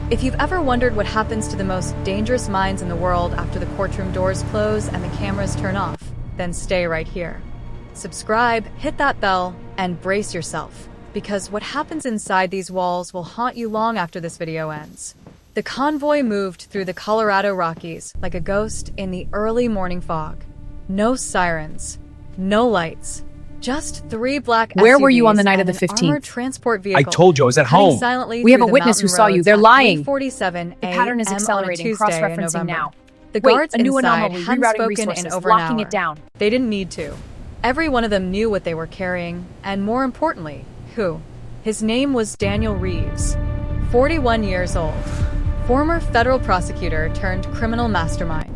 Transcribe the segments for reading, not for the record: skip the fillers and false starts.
If you've ever wondered what happens to the most dangerous minds in the world after the courtroom doors close and the cameras turn off, then stay right here. Subscribe, hit that bell, and brace yourself, because what happens inside these walls will haunt you long after this video ends. The convoy moved through the Colorado Rockies like a ghost in the early morning fog. No sirens, no lights, just three black SUVs. Where were you on the night of the and an 15th? Armored transport vehicle. I told you I was at home. We have a witness who saw you. They're lying. 3:47 The pattern is a.m. accelerating, on a Tuesday in cross-referencing November. now. The Wait, guards a new inside anomaly, hadn't rerouting spoken resources, in over locking an hour. it down. They didn't need to. Every one of them knew what they were carrying, and more importantly, who. His name was Daniel Reeves, 41 years old, former federal prosecutor turned criminal mastermind.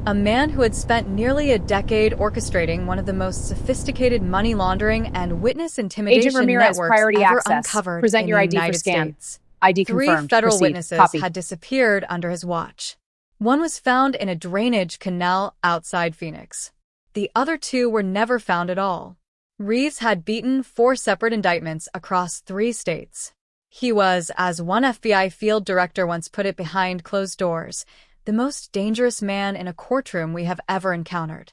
A man who had spent nearly a decade orchestrating one of the most sophisticated money laundering and witness intimidation Agent Ramirez, networks priority ever access. uncovered Present in your the ID for United scan. States. ID Three confirmed. federal Proceed. witnesses Copy. had disappeared under his watch. One was found in a drainage canal outside Phoenix. The other two were never found at all. Reeves had beaten 4 separate indictments across 3 states. He was, as one FBI field director once put it behind closed doors, the most dangerous man in a courtroom we have ever encountered.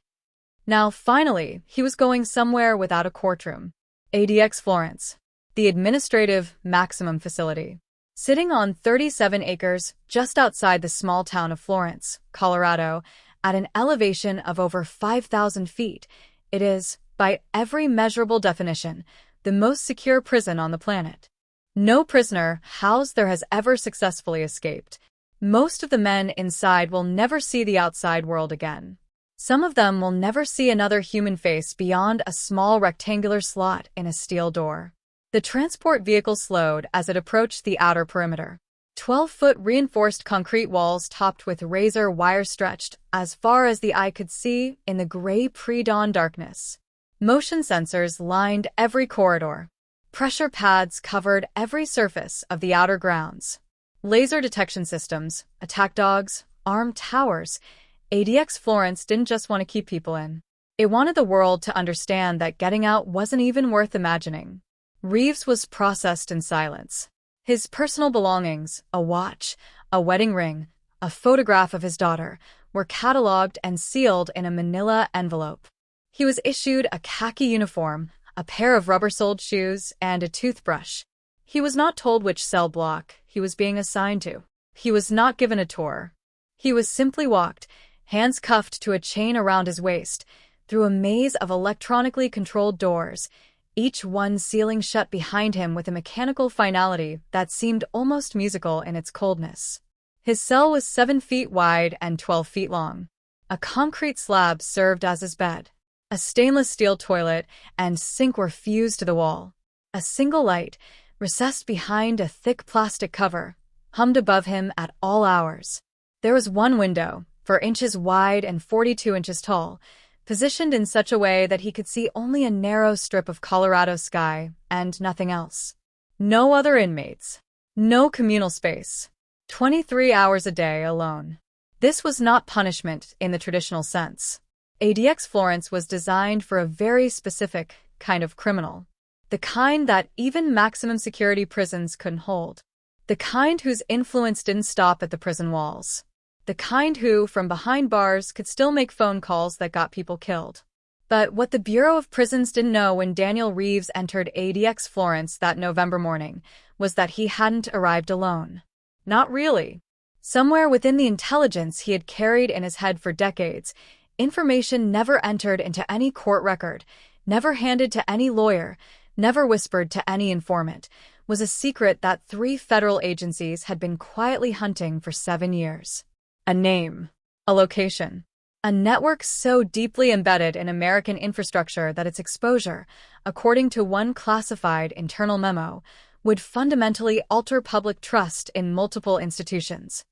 Now, finally, he was going somewhere without a courtroom. ADX Florence, the administrative maximum facility. Sitting on 37 acres just outside the small town of Florence, Colorado, at an elevation of over 5,000 feet, it is, by every measurable definition, the most secure prison on the planet. No prisoner housed there has ever successfully escaped. Most of the men inside will never see the outside world again. Some of them will never see another human face beyond a small rectangular slot in a steel door. The transport vehicle slowed as it approached the outer perimeter. 12-foot reinforced concrete walls topped with razor wire stretched as far as the eye could see in the gray pre-dawn darkness. Motion sensors lined every corridor. Pressure pads covered every surface of the outer grounds. Laser detection systems, attack dogs, armed towers. ADX Florence didn't just want to keep people in. It wanted the world to understand that getting out wasn't even worth imagining. Reeves was processed in silence. His personal belongings, a watch, a wedding ring, a photograph of his daughter, were cataloged and sealed in a manila envelope. He was issued a khaki uniform, a pair of rubber-soled shoes, and a toothbrush. He was not told which cell block he was being assigned to. He was not given a tour. He was simply walked, hands cuffed to a chain around his waist, through a maze of electronically controlled doors, each one sealing shut behind him with a mechanical finality that seemed almost musical in its coldness. His cell was 7 feet wide and 12 feet long. A concrete slab served as his bed. A stainless steel toilet and sink were fused to the wall. A single light, recessed behind a thick plastic cover, hummed above him at all hours. There was one window, 4 inches wide and 42 inches tall, positioned in such a way that he could see only a narrow strip of Colorado sky and nothing else. No other inmates. No communal space. 23 hours a day alone. This was not punishment in the traditional sense. ADX Florence was designed for a very specific kind of criminal. The kind that even maximum security prisons couldn't hold. The kind whose influence didn't stop at the prison walls. The kind who, from behind bars, could still make phone calls that got people killed. But what the Bureau of Prisons didn't know when Daniel Reeves entered ADX Florence that November morning was that he hadn't arrived alone. Not really. Somewhere within the intelligence he had carried in his head for decades, information never entered into any court record, never handed to any lawyer, never whispered to any informant, was a secret that 3 federal agencies had been quietly hunting for 7 years. A name, a location, a network so deeply embedded in American infrastructure that its exposure, according to one classified internal memo, would fundamentally alter public trust in multiple institutions.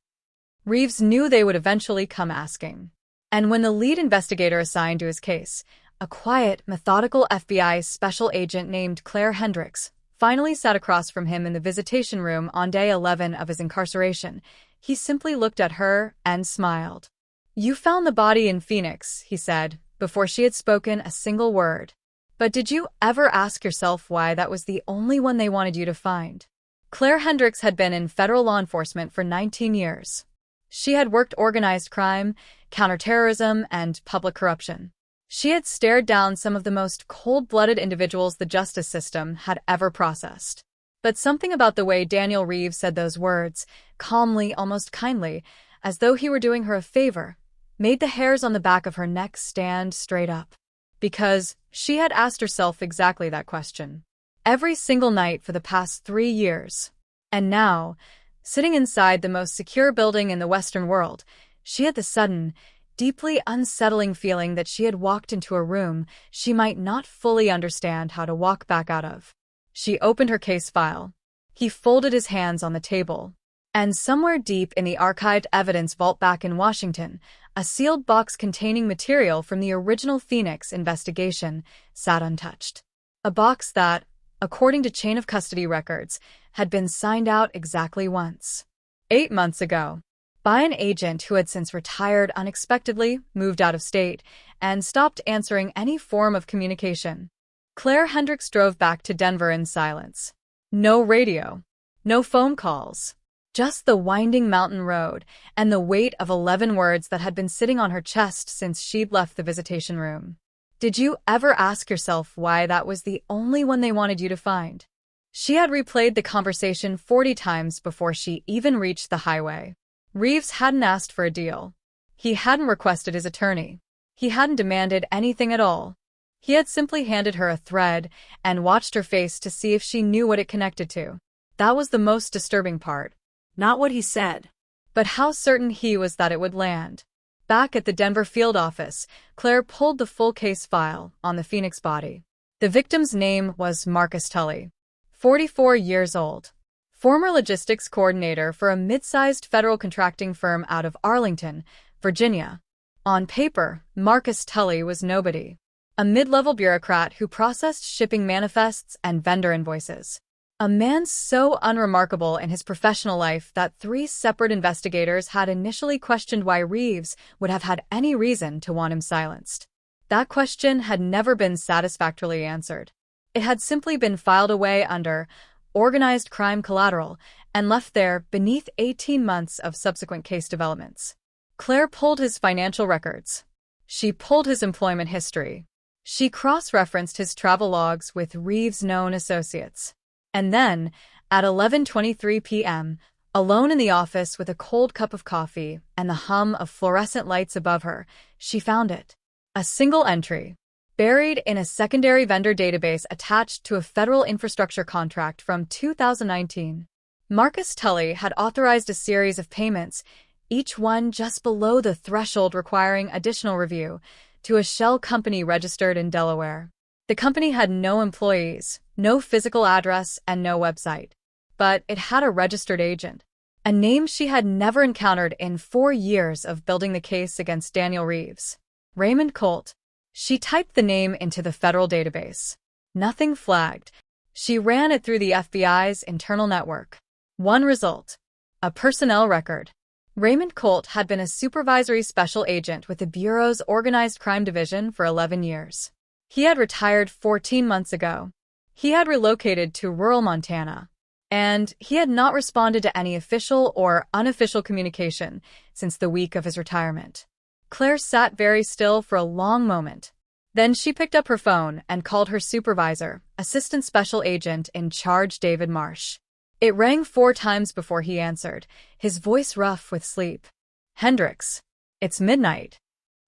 Reeves knew they would eventually come asking. And when the lead investigator assigned to his case, a quiet, methodical FBI special agent named Claire Hendricks, finally sat across from him in the visitation room on day 11 of his incarceration, he simply looked at her and smiled. "You found the body in Phoenix," he said, before she had spoken a single word. "But did you ever ask yourself why that was the only one they wanted you to find?" Claire Hendricks had been in federal law enforcement for 19 years. She had worked organized crime, counterterrorism, and public corruption. She had stared down some of the most cold-blooded individuals the justice system had ever processed. But something about the way Daniel Reeves said those words, calmly, almost kindly, as though he were doing her a favor, made the hairs on the back of her neck stand straight up. Because she had asked herself exactly that question. Every single night for the past 3 years. And now, sitting inside the most secure building in the Western world, she had the sudden, deeply unsettling feeling that she had walked into a room she might not fully understand how to walk back out of. She opened her case file. He folded his hands on the table. And somewhere deep in the archived evidence vault back in Washington, a sealed box containing material from the original Phoenix investigation sat untouched. A box that, according to chain of custody records, had been signed out exactly once. 8 months ago. By an agent who had since retired unexpectedly, moved out of state, and stopped answering any form of communication. Claire Hendricks drove back to Denver in silence. No radio. No phone calls. Just the winding mountain road and the weight of 11 words that had been sitting on her chest since she'd left the visitation room. Did you ever ask yourself why that was the only one they wanted you to find? She had replayed the conversation 40 times before she even reached the highway. Reeves hadn't asked for a deal. He hadn't requested his attorney. He hadn't demanded anything at all. He had simply handed her a thread and watched her face to see if she knew what it connected to. That was the most disturbing part. Not what he said, but how certain he was that it would land. Back at the Denver field office, Claire pulled the full case file on the Phoenix body. The victim's name was Marcus Tully, 44 years old. Former logistics coordinator for a mid-sized federal contracting firm out of Arlington, Virginia. On paper, Marcus Tully was nobody. A mid-level bureaucrat who processed shipping manifests and vendor invoices. A man so unremarkable in his professional life that 3 separate investigators had initially questioned why Reeves would have had any reason to want him silenced. That question had never been satisfactorily answered. It had simply been filed away under organized crime collateral and left there beneath 18 months of subsequent case developments. Claire pulled his financial records. She pulled his employment history. She cross-referenced his travel logs with Reeves' known associates. And then, at 11:23 p.m., alone in the office with a cold cup of coffee and the hum of fluorescent lights above her, she found it. A single entry, buried in a secondary vendor database attached to a federal infrastructure contract from 2019. Marcus Tully had authorized a series of payments, each one just below the threshold requiring additional review, to a shell company registered in Delaware. The company had no employees, no physical address, and no website. But it had a registered agent, a name she had never encountered in 4 years of building the case against Daniel Reeves. Raymond Colt. She typed the name into the federal database. Nothing flagged. She ran it through the FBI's internal network. One result. A personnel record. Raymond Colt had been a supervisory special agent with the Bureau's Organized Crime Division for 11 years. He had retired 14 months ago. He had relocated to rural Montana. And he had not responded to any official or unofficial communication since the week of his retirement. Claire sat very still for a long moment. Then she picked up her phone and called her supervisor, Assistant Special Agent in Charge David Marsh. It rang 4 times before he answered, his voice rough with sleep. "Hendricks, it's midnight."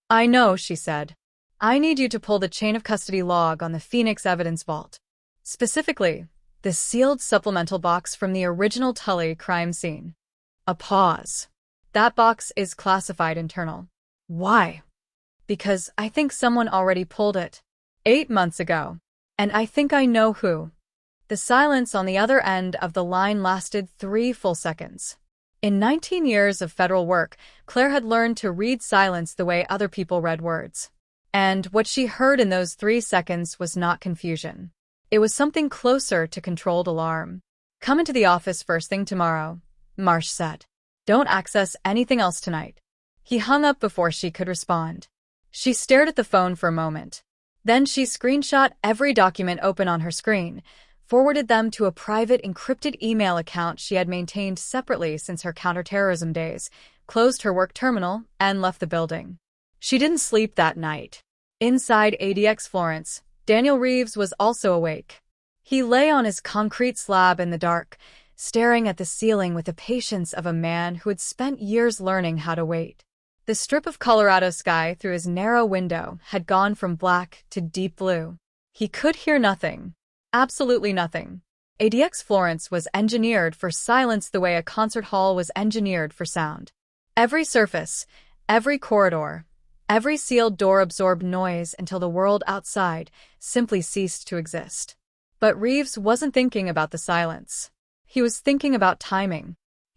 "I know," she said. "I need you to pull the chain of custody log on the Phoenix evidence vault. Specifically, the sealed supplemental box from the original Tully crime scene." A pause. "That box is classified internal." "Why?" "Because I think someone already pulled it 8 months ago. And I think I know who." The silence on the other end of the line lasted 3 full seconds. In 19 years of federal work, Claire had learned to read silence the way other people read words. And what she heard in those 3 seconds was not confusion. It was something closer to controlled alarm. "Come into the office first thing tomorrow," Marsh said. "Don't access anything else tonight." He hung up before she could respond. She stared at the phone for a moment. Then she screenshot every document open on her screen, forwarded them to a private encrypted email account she had maintained separately since her counterterrorism days, closed her work terminal, and left the building. She didn't sleep that night. Inside ADX Florence, Daniel Reeves was also awake. He lay on his concrete slab in the dark, staring at the ceiling with the patience of a man who had spent years learning how to wait. The strip of Colorado sky through his narrow window had gone from black to deep blue. He could hear nothing. Absolutely nothing. ADX Florence was engineered for silence the way a concert hall was engineered for sound. Every surface, every corridor, every sealed door absorbed noise until the world outside simply ceased to exist. But Reeves wasn't thinking about the silence. He was thinking about timing.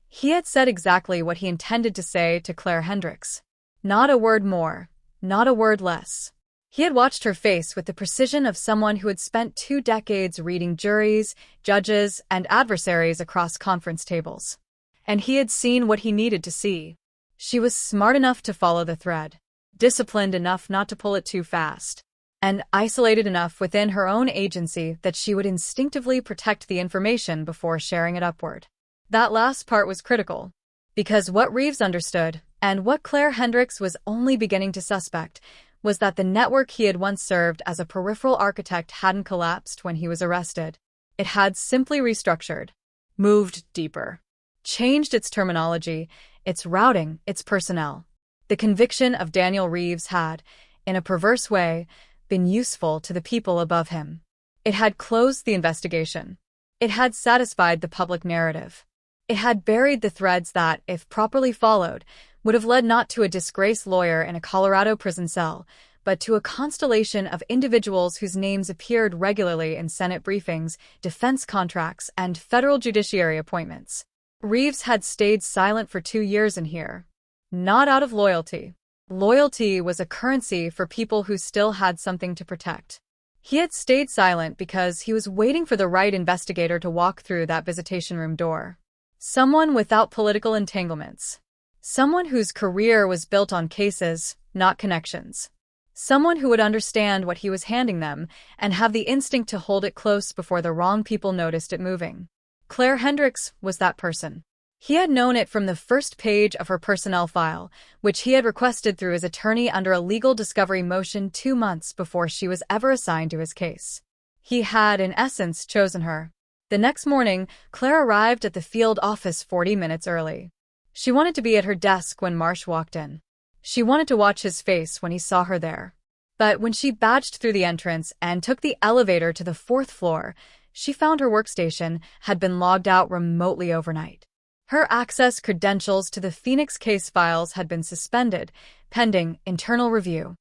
He had said exactly what he intended to say to Claire Hendricks. Not a word more, not a word less. He had watched her face with the precision of someone who had spent 2 decades reading juries, judges, and adversaries across conference tables. And he had seen what he needed to see. She was smart enough to follow the thread, disciplined enough not to pull it too fast, and isolated enough within her own agency that she would instinctively protect the information before sharing it upward. That last part was critical, because what Reeves understood, and what Claire Hendricks was only beginning to suspect, was that the network he had once served as a peripheral architect hadn't collapsed when he was arrested. It had simply restructured, moved deeper, changed its terminology, its routing, its personnel. The conviction of Daniel Reeves had, in a perverse way, been useful to the people above him. It had closed the investigation. It had satisfied the public narrative. It had buried the threads that, if properly followed, would have led not to a disgraced lawyer in a Colorado prison cell, but to a constellation of individuals whose names appeared regularly in Senate briefings, defense contracts, and federal judiciary appointments. Reeves had stayed silent for 2 years in here. Not out of loyalty. Loyalty was a currency for people who still had something to protect. He had stayed silent because he was waiting for the right investigator to walk through that visitation room door. Someone without political entanglements. Someone whose career was built on cases, not connections. Someone who would understand what he was handing them and have the instinct to hold it close before the wrong people noticed it moving. Claire Hendricks was that person. He had known it from the first page of her personnel file, which he had requested through his attorney under a legal discovery motion 2 months before she was ever assigned to his case. He had, in essence, chosen her. The next morning, Claire arrived at the field office 40 minutes early. She wanted to be at her desk when Marsh walked in. She wanted to watch his face when he saw her there. But when she badged through the entrance and took the elevator to the 4th floor, she found her workstation had been logged out remotely overnight. Her access credentials to the Phoenix case files had been suspended, pending internal review.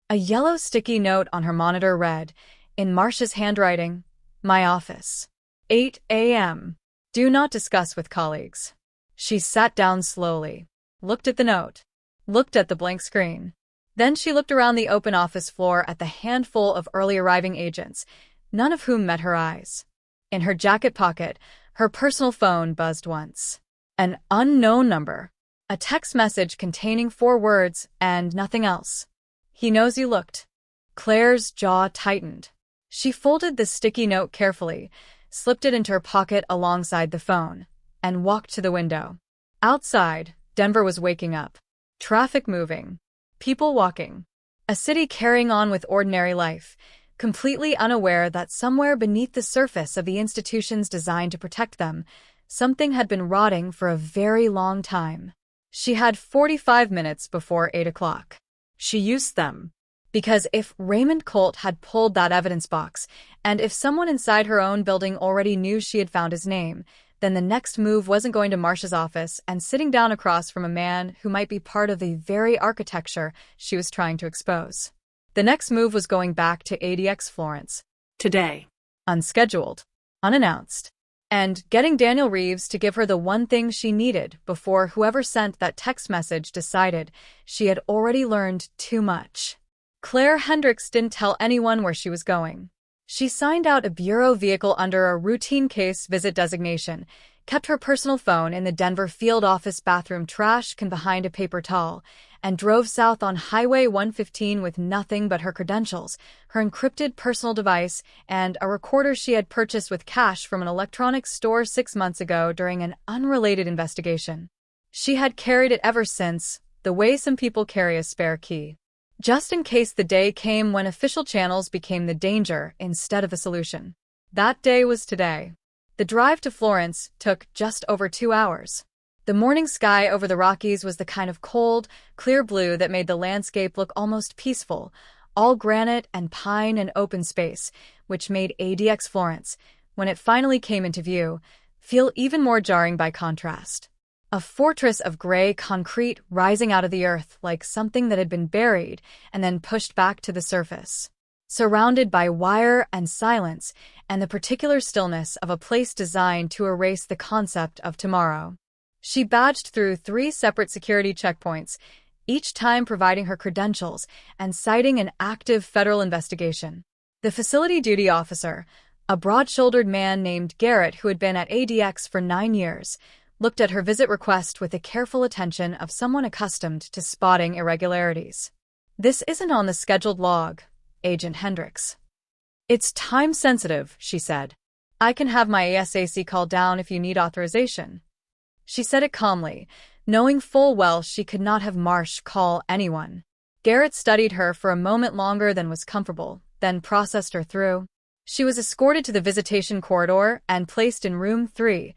A yellow sticky note on her monitor read, in Marsh's handwriting, "My office. 8 a.m. Do not discuss with colleagues." She sat down slowly, looked at the note, looked at the blank screen. Then she looked around the open office floor at the handful of early arriving agents, none of whom met her eyes. In her jacket pocket, her personal phone buzzed once. An unknown number. A text message containing 4 words and nothing else. "He knows you looked." Claire's jaw tightened. She folded the sticky note carefully, slipped it into her pocket alongside the phone, and walked to the window. Outside, Denver was waking up. Traffic moving. People walking. A city carrying on with ordinary life, completely unaware that somewhere beneath the surface of the institutions designed to protect them, something had been rotting for a very long time. She had 45 minutes before 8 o'clock. She used them. Because if Raymond Colt had pulled that evidence box, and if someone inside her own building already knew she had found his name, then the next move wasn't going to Marsh's office and sitting down across from a man who might be part of the very architecture she was trying to expose. The next move was going back to ADX Florence. Today. Unscheduled. Unannounced. And getting Daniel Reeves to give her the one thing she needed before whoever sent that text message decided she had already learned too much. Claire Hendricks didn't tell anyone where she was going. She signed out a bureau vehicle under a routine case visit designation, kept her personal phone in the Denver field office bathroom trash can behind a paper towel, and drove south on Highway 115 with nothing but her credentials, her encrypted personal device, and a recorder she had purchased with cash from an electronics store 6 months ago during an unrelated investigation. She had carried it ever since, the way some people carry a spare key. Just in case the day came when official channels became the danger instead of the solution. That day was today. The drive to Florence took just over 2 hours. The morning sky over the Rockies was the kind of cold, clear blue that made the landscape look almost peaceful, all granite and pine and open space, which made ADX Florence, when it finally came into view, feel even more jarring by contrast. A fortress of gray concrete rising out of the earth like something that had been buried and then pushed back to the surface. Surrounded by wire and silence and the particular stillness of a place designed to erase the concept of tomorrow. She badged through 3 separate security checkpoints, each time providing her credentials and citing an active federal investigation. The facility duty officer, a broad-shouldered man named Garrett who had been at ADX for 9 years, looked at her visit request with the careful attention of someone accustomed to spotting irregularities. "This isn't on the scheduled log, Agent Hendricks." "It's time-sensitive," she said. "I can have my ASAC call down if you need authorization." She said it calmly, knowing full well she could not have Marsh call anyone. Garrett studied her for a moment longer than was comfortable, then processed her through. She was escorted to the visitation corridor and placed in room 3,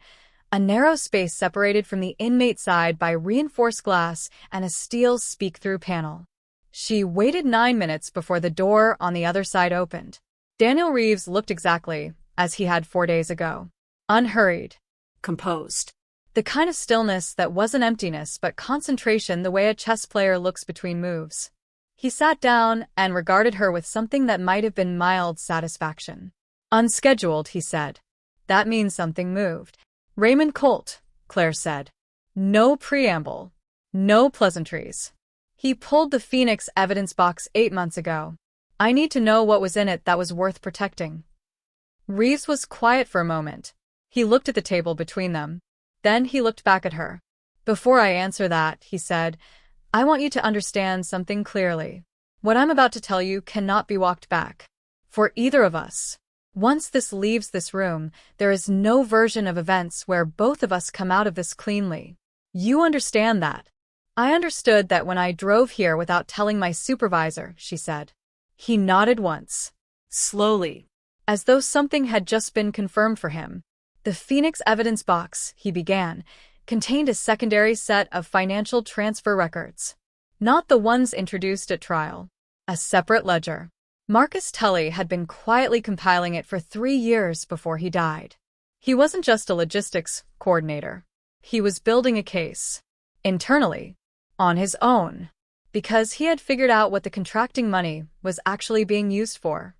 a narrow space separated from the inmate side by reinforced glass and a steel speak-through panel. She waited 9 minutes before the door on the other side opened. Daniel Reeves looked exactly as he had 4 days ago. Unhurried. Composed. The kind of stillness that wasn't emptiness but concentration, the way a chess player looks between moves. He sat down and regarded her with something that might have been mild satisfaction. "Unscheduled," he said. "That means something moved." "Raymond Colt," Claire said. "No preamble. No pleasantries. He pulled the Phoenix evidence box 8 months ago. I need to know what was in it that was worth protecting." Reeves was quiet for a moment. He looked at the table between them. Then he looked back at her. "Before I answer that," he said, "I want you to understand something clearly. What I'm about to tell you cannot be walked back. For either of us. Once this leaves this room, there is no version of events where both of us come out of this cleanly. You understand that?" "I understood that when I drove here without telling my supervisor," she said. He nodded once. Slowly. As though something had just been confirmed for him. "The Phoenix evidence box," he began, contained a secondary set of financial transfer records. Not the ones introduced at trial. A separate ledger. Marcus Tully had been quietly compiling it for 3 years before he died. He wasn't just a logistics coordinator. He was building a case. Internally. On his own. Because he had figured out what the contracting money was actually being used for.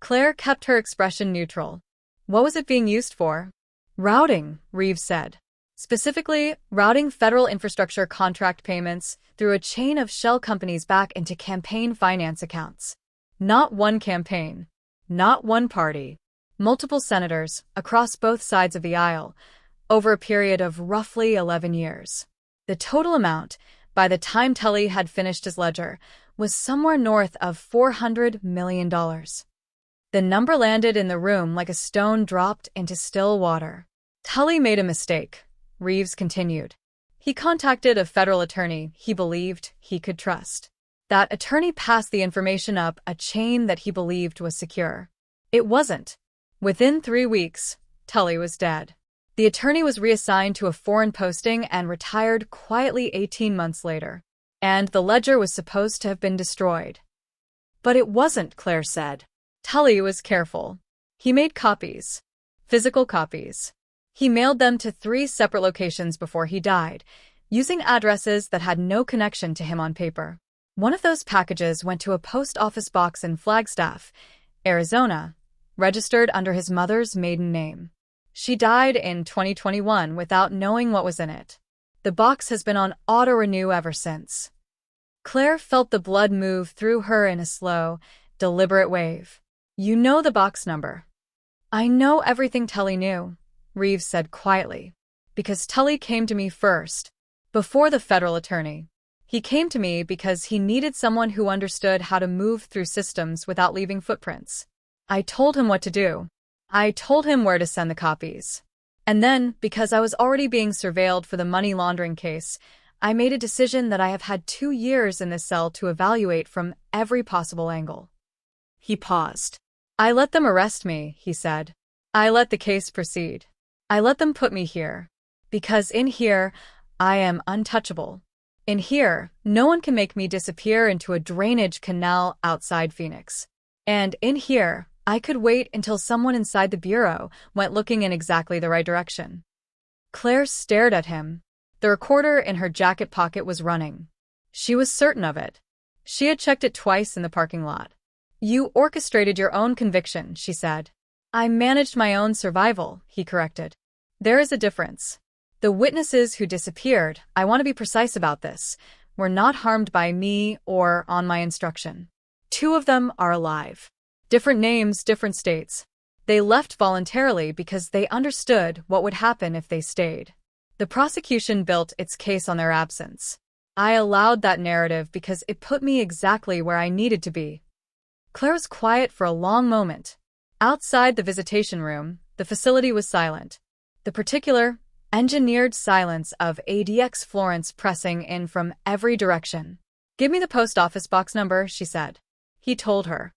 Claire kept her expression neutral. What was it being used for? "Routing," Reeves said. "Specifically, routing federal infrastructure contract payments through a chain of shell companies back into campaign finance accounts. Not one campaign. Not one party. Multiple senators, across both sides of the aisle, over a period of roughly 11 years. The total amount, by the time Tully had finished his ledger, was somewhere north of $400 million. The number landed in the room like a stone dropped into still water. "Tully made a mistake," Reeves continued. "He contacted a federal attorney he believed he could trust. That attorney passed the information up a chain that he believed was secure. It wasn't. Within 3 weeks, Tully was dead. The attorney was reassigned to a foreign posting and retired quietly 18 months later. And the ledger was supposed to have been destroyed. But it wasn't," Claire said. "Tully was careful. He made copies. Physical copies. He mailed them to 3 separate locations before he died, using addresses that had no connection to him on paper. One of those packages went to a post office box in Flagstaff, Arizona, registered under his mother's maiden name. She died in 2021 without knowing what was in it. The box has been on auto-renew ever since." Claire felt the blood move through her in a slow, deliberate wave. "You know the box number." "I know everything Tully knew," Reeves said quietly. "Because Tully came to me first. Before the federal attorney. He came to me because he needed someone who understood how to move through systems without leaving footprints. I told him what to do. I told him where to send the copies. And then, because I was already being surveilled for the money laundering case, I made a decision that I have had 2 years in this cell to evaluate from every possible angle. He paused. I let them arrest me, he said. I let the case proceed. I let them put me here. Because in here, I am untouchable. In here, no one can make me disappear into a drainage canal outside Phoenix. And in here, I could wait until someone inside the bureau went looking in exactly the right direction. Claire stared at him. The recorder in her jacket pocket was running. She was certain of it. She had checked it twice in the parking lot. You orchestrated your own conviction, she said. I managed my own survival, he corrected. There is a difference. The witnesses who disappeared, I want to be precise about this, were not harmed by me or on my instruction. 2 of them are alive. Different names, different states. They left voluntarily because they understood what would happen if they stayed. The prosecution built its case on their absence. I allowed that narrative because it put me exactly where I needed to be. Claire was quiet for a long moment. Outside the visitation room, the facility was silent. The particular, engineered silence of ADX Florence pressing in from every direction. Give me the post office box number, she said. He told her.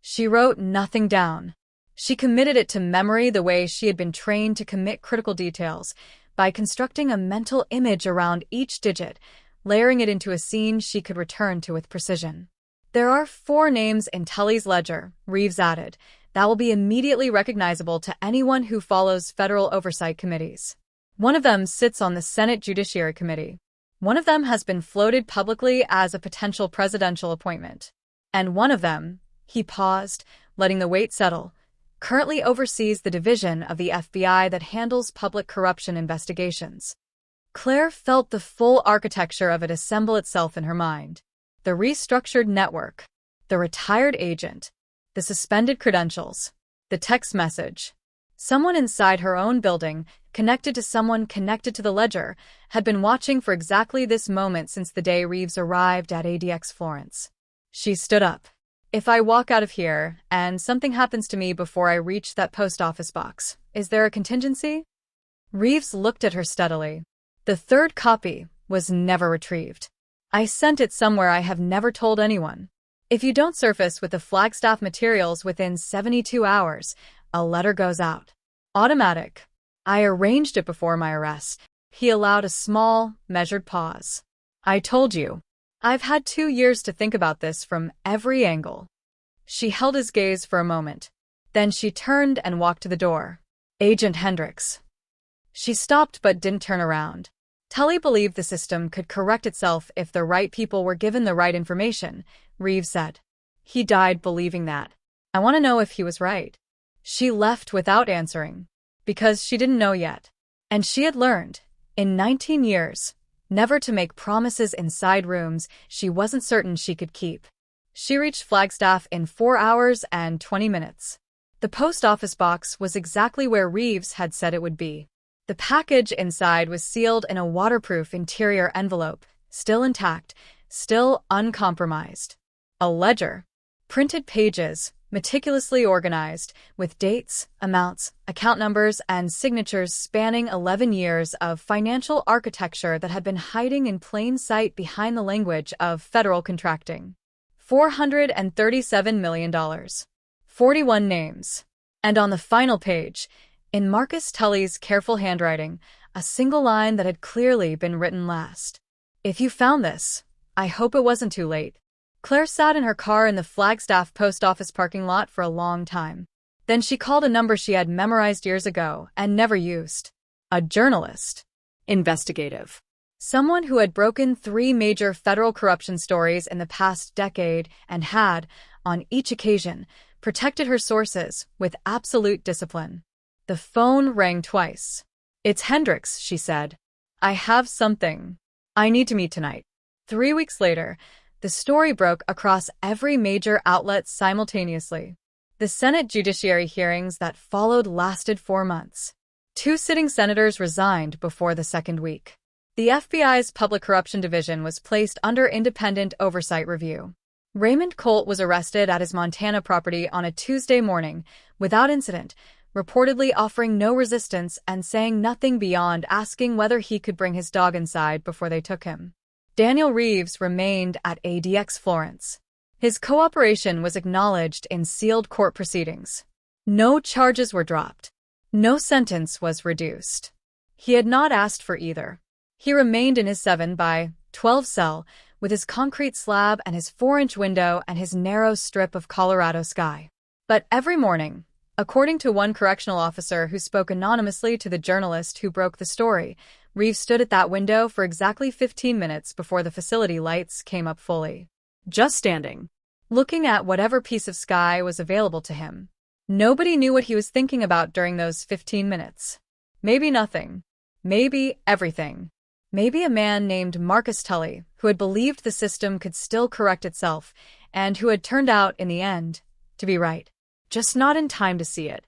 She wrote nothing down. She committed it to memory the way she had been trained to commit critical details, by constructing a mental image around each digit, layering it into a scene she could return to with precision. There are 4 names in Tully's ledger, Reeves added, that will be immediately recognizable to anyone who follows federal oversight committees. One of them sits on the Senate Judiciary Committee. One of them has been floated publicly as a potential presidential appointment. And one of them, he paused, letting the weight settle, currently oversees the division of the FBI that handles public corruption investigations. Claire felt the full architecture of it assemble itself in her mind. The restructured network, the retired agent, the suspended credentials, the text message. Someone inside her own building, connected to someone connected to the ledger, had been watching for exactly this moment since the day Reeves arrived at ADX Florence. She stood up. If I walk out of here, and something happens to me before I reach that post office box, is there a contingency? Reeves looked at her steadily. The 3rd copy was never retrieved. I sent it somewhere I have never told anyone. If you don't surface with the Flagstaff materials within 72 hours, a letter goes out. Automatic. I arranged it before my arrest. He allowed a small, measured pause. I told you. I've had 2 years to think about this from every angle. She held his gaze for a moment. Then she turned and walked to the door. Agent Hendricks. She stopped but didn't turn around. Tully believed the system could correct itself if the right people were given the right information, Reeves said. He died believing that. I want to know if he was right. She left without answering. Because she didn't know yet. And she had learned, in 19 years, never to make promises inside rooms she wasn't certain she could keep. She reached Flagstaff in 4 hours and 20 minutes. The post office box was exactly where Reeves had said it would be. The package inside was sealed in a waterproof interior envelope, still intact, still uncompromised. A ledger. Printed pages, meticulously organized, with dates, amounts, account numbers, and signatures spanning 11 years of financial architecture that had been hiding in plain sight behind the language of federal contracting. $437 million. 41 names. And on the final page, in Marcus Tully's careful handwriting, a single line that had clearly been written last. If you found this, I hope it wasn't too late. Claire sat in her car in the Flagstaff post office parking lot for a long time. Then she called a number she had memorized years ago and never used. A journalist. Investigative. Someone who had broken 3 major federal corruption stories in the past decade and had, on each occasion, protected her sources with absolute discipline. The phone rang twice. It's Hendricks, she said. I have something. I need to meet tonight. 3 weeks later, the story broke across every major outlet simultaneously. The Senate Judiciary hearings that followed lasted 4 months. 2 sitting senators resigned before the 2nd week. The FBI's Public Corruption Division was placed under independent oversight review. Raymond Colt was arrested at his Montana property on a Tuesday morning without incident, reportedly offering no resistance and saying nothing beyond asking whether he could bring his dog inside before they took him. Daniel Reeves remained at ADX Florence. His cooperation was acknowledged in sealed court proceedings. No charges were dropped. No sentence was reduced. He had not asked for either. He remained in his 7-by-12 cell with his concrete slab and his 4-inch window and his narrow strip of Colorado sky. But every morning, according to one correctional officer who spoke anonymously to the journalist who broke the story, Reeves stood at that window for exactly 15 minutes before the facility lights came up fully. Just standing, looking at whatever piece of sky was available to him. Nobody knew what he was thinking about during those 15 minutes. Maybe nothing. Maybe everything. Maybe a man named Marcus Tully, who had believed the system could still correct itself, and who had turned out, in the end, to be right. Just not in time to see it.